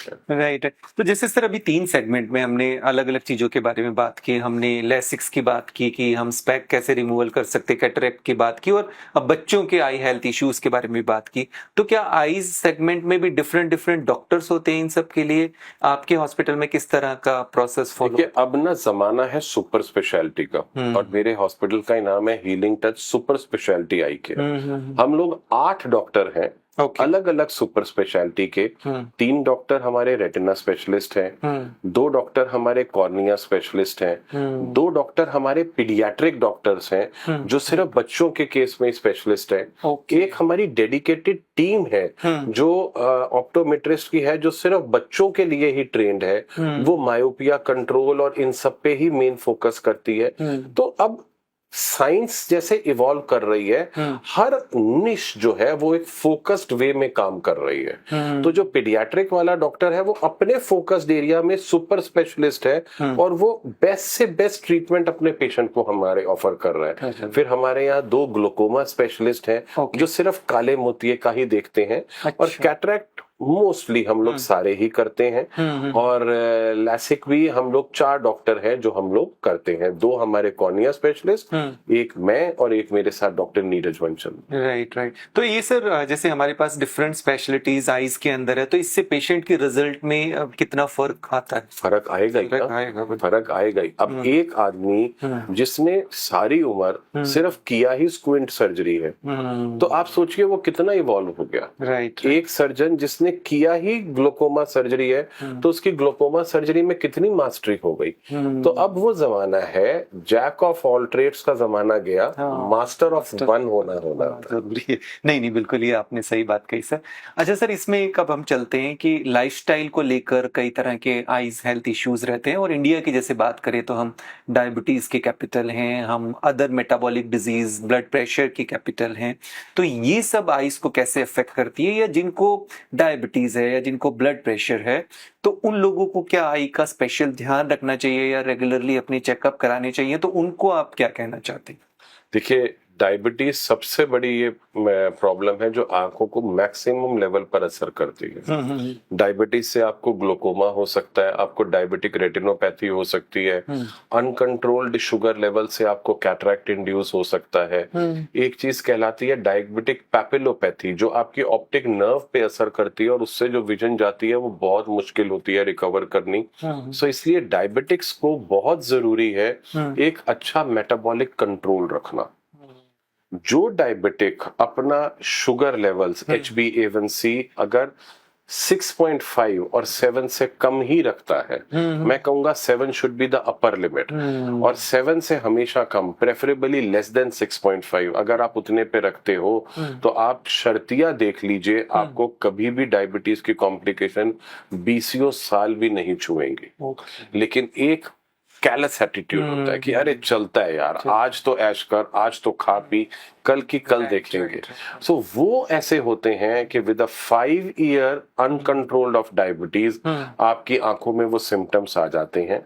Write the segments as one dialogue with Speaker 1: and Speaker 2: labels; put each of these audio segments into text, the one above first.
Speaker 1: हैं।
Speaker 2: राइट। तो जैसे सर अभी 3 सेगमेंट में हमने अलग अलग चीजों के बारे में बात की, हमने लेसिक्स की बात की कि हम स्पेक कैसे रिमूवल कर सकते, कैटरेक्ट की बात की, और अब बच्चों के आई हेल्थ इश्यूज के बारे में भी बात की। तो क्या आईज सेगमेंट में भी डिफरेंट डिफरेंट डॉक्टर्स होते हैं इन सब के लिए? आपके हॉस्पिटल में किस तरह का प्रोसेस फॉलो?
Speaker 1: देखिए, अब ना जमाना है सुपर स्पेशलिटी का, और मेरे हॉस्पिटल का ही नाम है हीलिंग टच सुपर स्पेशलिटी आई केयर। हम लोग 8 डॉक्टर हैं, अलग अलग सुपर स्पेशलिटी के। 3 डॉक्टर हमारे रेटिना स्पेशलिस्ट हैं, 2 डॉक्टर हमारे कॉर्निया स्पेशलिस्ट हैं, 2 डॉक्टर हमारे पीडियाट्रिक डॉक्टर्स हैं जो सिर्फ बच्चों के केस में स्पेशलिस्ट हैं, एक हमारी डेडिकेटेड टीम है जो ऑप्टोमेट्रिस्ट की है, जो सिर्फ बच्चों के लिए ही ट्रेंड है, वो मायोपिया कंट्रोल और इन सब पे ही मेन फोकस करती है। तो अब साइंस जैसे इवॉल्व कर रही है, हर निश जो है वो एक फोकस्ड वे में काम कर रही है। तो जो पीडियाट्रिक वाला डॉक्टर है वो अपने फोकस्ड एरिया में सुपर स्पेशलिस्ट है और वो बेस्ट से बेस्ट ट्रीटमेंट अपने पेशेंट को हमारे ऑफर कर रहा है। फिर हमारे यहाँ 2 ग्लूकोमा स्पेशलिस्ट हैं जो सिर्फ काले मोतिये का ही देखते हैं, और कैटरेक्ट मोस्टली हम लोग सारे ही करते हैं, और लैसिक भी हम लोग 4 डॉक्टर हैं जो हम लोग करते हैं। 2 हमारे कॉर्निया स्पेशलिस्ट, एक मैं और एक मेरे साथ डॉक्टर नीरज वंचल।
Speaker 2: राइट। तो ये सर जैसे हमारे पास डिफरेंट स्पेशलिटीज आईज के अंदर है, तो इससे पेशेंट की रिजल्ट में कितना फर्क आता है?
Speaker 1: फर्क आएगा ही, फर्क आएगा ही। अब एक आदमी जिसने सारी उम्र सिर्फ किया ही स्क्विंट सर्जरी है, तो आप सोचिए वो कितना इवॉल्व हो गया।
Speaker 2: राइट।
Speaker 1: एक सर्जन जिसने किया ही ग्लूकोमा सर्जरी है, तो उसकी ग्लूकोमा सर्जरी में कितनी मास्टरी हो गई। तो अब वो जमाना है, जैक ऑफ ऑल ट्रेड्स का जमाना गया, मास्टर ऑफ वन होना जरूरी है।
Speaker 2: नहीं, बिल्कुल ये आपने सही बात कही सर। अच्छा सर, इसमें कब हम चलते हैं कि लाइफस्टाइल को लेकर कई तरह के आईज हेल्थ इश्यूज रहते हैं, और इंडिया की जैसे बात करें तो हम डायबिटीज की कैपिटल हैं, हम other metabolic disease, blood pressure की कैपिटल हैं। तो ये सब आईज को कैसे अफेक्ट करती है, या जिनको डायबिटीज है या जिनको ब्लड प्रेशर है, तो उन लोगों को क्या आई का स्पेशल ध्यान रखना चाहिए या रेगुलरली अपनी चेकअप कराने चाहिए? तो उनको आप क्या कहना चाहते हैं?
Speaker 1: देखिए, डायबिटीज सबसे बड़ी ये प्रॉब्लम है जो आंखों को मैक्सिमम लेवल पर असर करती है। डायबिटीज से आपको ग्लूकोमा हो सकता है, आपको डायबिटिक रेटिनोपैथी हो सकती है, अनकंट्रोल्ड शुगर लेवल से आपको कैटरैक्ट इंड्यूस हो सकता है। एक चीज कहलाती है डायबिटिक पैपिलोपैथी, जो आपकी ऑप्टिक नर्व पे असर करती है और उससे जो विजन जाती है वो बहुत मुश्किल होती है रिकवर करनी। सो इसलिए डायबिटिक्स को बहुत जरूरी है एक अच्छा मेटाबॉलिक कंट्रोल रखना। जो डायबिटिक अपना शुगर लेवल्स HbA1c अगर 6.5 और 7 से कम ही रखता है, मैं कहूंगा 7 should be the upper limit, और 7 से हमेशा कम, प्रेफरेबली लेस देन 6.5 अगर आप उतने पे रखते हो तो आप शर्तिया देख लीजिए, आपको कभी भी डायबिटीज की कॉम्प्लिकेशन 20 साल भी नहीं छुएंगी। लेकिन एक कैलस एटीट्यूड होता है कि अरे चलता है यार, आज तो ऐश कर, आज तो खा पी, कल की कल देखेंगे। सो वो ऐसे होते हैं कि with a 5 year uncontrolled of diabetes आपकी आंखों में वो सिम्टम्स आ जाते हैं,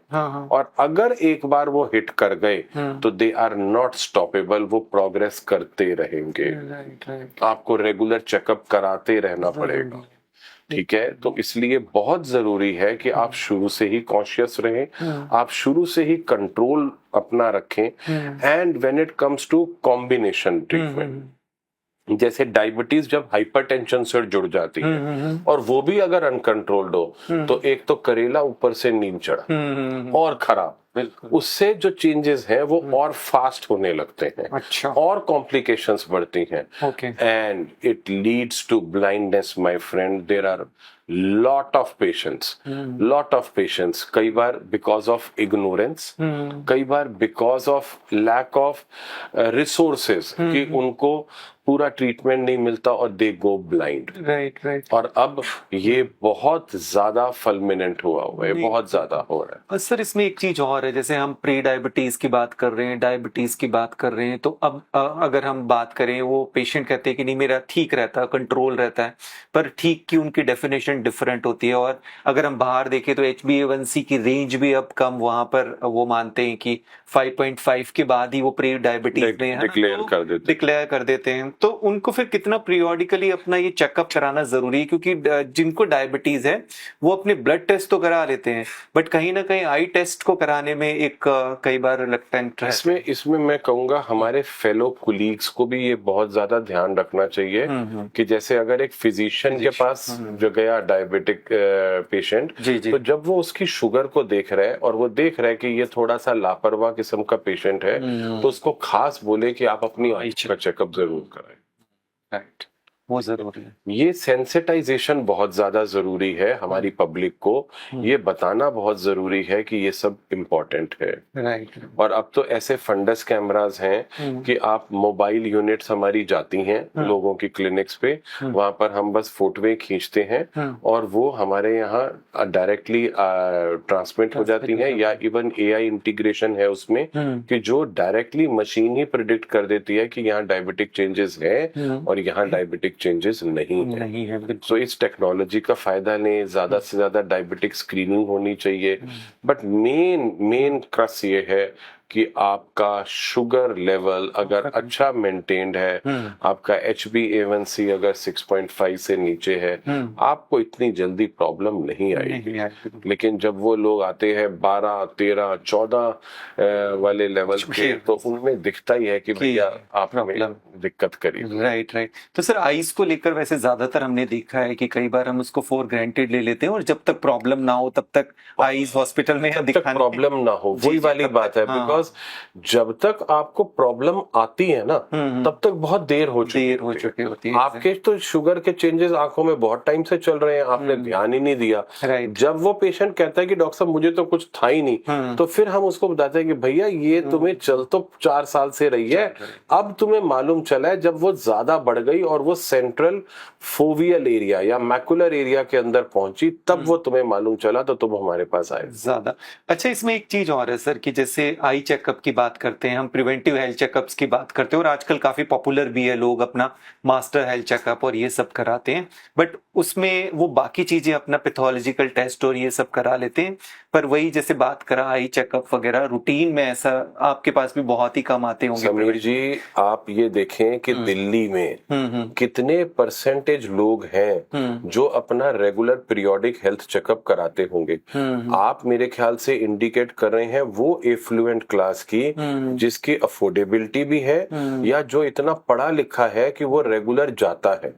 Speaker 1: और अगर एक बार वो हिट कर गए तो दे आर नॉट स्टॉपेबल, वो प्रोग्रेस करते रहेंगे। आपको रेगुलर चेकअप कराते रहना पड़ेगा। ठीक है, तो इसलिए बहुत जरूरी है कि आप शुरू से ही कॉन्शियस रहें, आप शुरू से ही कंट्रोल अपना रखें। And when it comes to combination treatment, जैसे डायबिटीज जब हाइपरटेंशन से जुड़ जाती है और वो भी अगर अनकंट्रोल्ड हो, तो एक तो करेला ऊपर से नींद चढ़ा और खराब, उससे जो चेंजेस हैं वो और फास्ट होने लगते हैं।
Speaker 2: अच्छा।
Speaker 1: और कॉम्प्लिकेशंस बढ़ती हैं, and it leads to blindness my friend. There are lot of patients, कई बार because of ignorance, कई बार because of lack of resources, कि उनको पूरा ट्रीटमेंट नहीं मिलता और दे गो ब्लाइंड।
Speaker 2: राइट।
Speaker 1: और अब ये बहुत ज्यादा फल्मिनेंट हुआ है, बहुत ज्यादा हो रहा है।
Speaker 2: सर इसमें एक चीज और है, जैसे हम प्री डायबिटीज की बात कर रहे हैं, डायबिटीज की बात कर रहे हैं, तो अब अगर हम बात करें, वो पेशेंट कहते हैं कि नहीं मेरा ठीक रहता है, कंट्रोल रहता है, पर ठीक की उनकी डेफिनेशन ट्रीटमेंट डिफरेंट होती है। और अगर हम बाहर देखें तो HbA1c की रेंज भी अब कम, वहां पर वो मानते हैं कि 5.5 के बाद ही वो प्री डायबिटीज में डिक्लेयर कर देते हैं। तो उनको फिर कितना पीरियोडिकली अपना ये चेकअप कराना जरूरी है, क्योंकि जिनको डायबिटीज है वो अपने ब्लड टेस्ट तो करा लेते हैं, बट कहीं ना कहीं आई टेस्ट को कराने में एक कई बार रिलक्टेंट है।
Speaker 1: इसमें मैं कहूंगा हमारे फेलो कुलीग्स को भी ये बहुत ज्यादा ध्यान रखना चाहिए कि जैसे अगर एक फिजिशियन के पास जो गया डायबिटिक पेशेंट, तो जब वो उसकी शुगर को देख रहा है और वो देख रहा है कि ये थोड़ा सा लापरवाह किस्म का पेशेंट है, तो उसको खास बोले कि आप अपनी आंख का चेकअप जरूर कराएं।
Speaker 2: राइट, वो जरूरी है।
Speaker 1: ये सेंसिटाइजेशन बहुत ज्यादा जरूरी है हमारी पब्लिक को, ये बताना बहुत जरूरी है कि ये सब इम्पोर्टेंट है।
Speaker 2: राइट।
Speaker 1: और अब तो ऐसे फंडस कैमरास हैं कि आप मोबाइल यूनिट्स हमारी जाती हैं लोगों की क्लिनिक्स पे, वहां पर हम बस फोटोएं खींचते हैं और वो हमारे यहाँ डायरेक्टली ट्रांसमिट हो जाती हैं, या इवन AI इंटीग्रेशन है उसमें कि जो डायरेक्टली मशीन ही प्रिडिक्ट कर देती है कि यहाँ डायबिटिक चेंजेस है और यहाँ डायबिटिक चेंजेस नहीं है। तो इस टेक्नोलॉजी का फायदा लें, ज्यादा से ज्यादा डायबिटिक स्क्रीनिंग होनी चाहिए। बट मेन क्रस ये है कि आपका शुगर लेवल अगर अच्छा मेंटेन्ड है, आपका HbA1c अगर 6.5 से नीचे है, आपको इतनी जल्दी प्रॉब्लम नहीं आएगी। लेकिन जब वो लोग आते हैं 12, 13, 14 वाले लेवल के, तो उनमें दिखता ही है कि भैया आप हमें दिक्कत करी।
Speaker 2: राइट। तो सर आइज को लेकर वैसे ज्यादातर हमने देखा है कि कई बार हम उसको फॉर ग्रांटेड ले लेते हैं, और जब तक प्रॉब्लम ना हो तब तक आइज हॉस्पिटल में
Speaker 1: प्रॉब्लम ना हो, वही वाली बात है। बिकॉज जब तक आपको प्रॉब्लम आती है ना, तब तक बहुत देर हो चुकी होती है। आपके तो शुगर के चेंजेस आंखों में बहुत टाइम से चल रहे हैं, आपने ध्यान ही नहीं दिया। जब वो पेशेंट कहता है कि डॉक्टर साहब मुझे तो कुछ था ही नहीं, तो फिर हम उसको बताते हैं कि भैया ये तुम्हें चल तो 4 साल से रही है, अब तुम्हें मालूम चला है जब वो ज्यादा बढ़ गई और वो सेंट्रल फोवियल एरिया या मैकुलर एरिया के अंदर पहुंची, तब वो तुम्हें मालूम चला, तो तुम हमारे पास आए
Speaker 2: ज्यादा। अच्छा, इसमें एक चीज और है सर कि जैसे आई चेकअप की बात करते हैं हम, प्रिवेंटिव हेल्थ चेकअप्स की बात करते हैं, और आजकल काफी पॉपुलर भी है, लोग अपना मास्टर हेल्थ चेकअप और ये सब कराते हैं, बट उसमें वो बाकी चीजें अपना पैथोलॉजिकल टेस्ट और ये सब करा लेते हैं। पर वही जैसे बात करा आई चेकअप वगैरह रूटीन में ऐसा आपके पास भी बहुत ही कम आते होंगे।
Speaker 1: समीर जी, आप ये देखें कि दिल्ली में कितने परसेंटेज लोग हैं जो अपना रेगुलर पीरियोडिक हेल्थ चेकअप कराते होंगे। आप मेरे ख्याल से इंडिकेट कर रहे हैं वो एफ्लुएंट क्लास की जिसकी अफोर्डेबिलिटी भी है, या जो इतना पढ़ा लिखा है कि वो रेगुलर जाता है।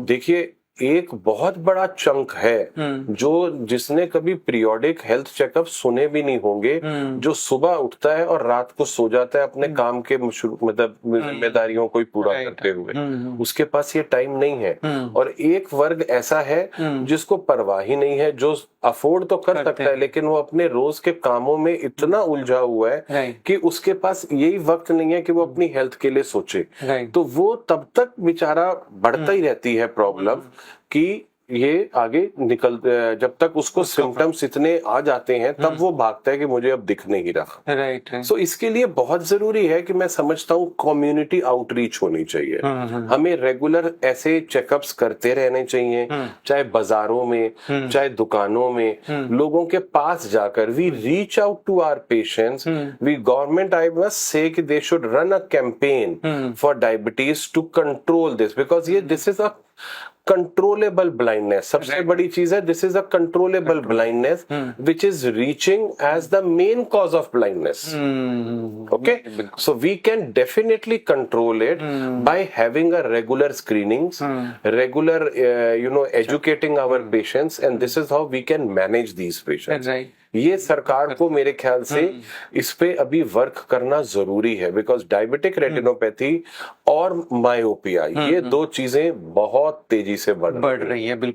Speaker 1: देखिए, एक बहुत बड़ा चंक है जो जिसने कभी पीरियोडिक हेल्थ चेकअप सुने भी नहीं होंगे, जो सुबह उठता है और रात को सो जाता है अपने काम के मतलब जिम्मेदारियों को पूरा करते हुए, उसके पास ये टाइम नहीं है। और एक वर्ग ऐसा है जिसको परवाह ही नहीं है, जो अफोर्ड तो कर सकता है लेकिन वो अपने रोज के कामों में इतना उलझा हुआ है कि उसके पास यही वक्त नहीं है कि वो अपनी हेल्थ के लिए सोचे। तो वो तब तक बेचारा बढ़ता ही रहती है प्रॉब्लम कि ये आगे निकल, जब तक उसको सिम्टम्स इतने आ जाते हैं तब वो भागता है कि मुझे अब दिख नहीं रहा।
Speaker 2: राइट।
Speaker 1: सो इसके लिए बहुत जरूरी है कि मैं समझता हूँ कम्युनिटी आउटरीच होनी चाहिए। हमें रेगुलर ऐसे चेकअप्स करते रहने चाहिए, चाहे बाजारों में, चाहे दुकानों में, लोगों के पास जाकर we reach out to our patients. We government, I must say कि they should run a campaign for diabetes to control this, because ये this is a controllable blindness. सबसे बड़ी चीज है, this is a controllable blindness which is reaching as the main cause of blindness. Okay, so we can definitely control it by having a regular screenings, regular educating our patients, and this is how we can manage these patients. ये सरकार को मेरे ख्याल से इस पे अभी work करना जरूरी है, बिकॉज डायबिटिक रेटिनोपैथी और मायोपिया, ये दो चीजें बहुत तेजी से बढ़ रही है।
Speaker 2: बिल्कुल।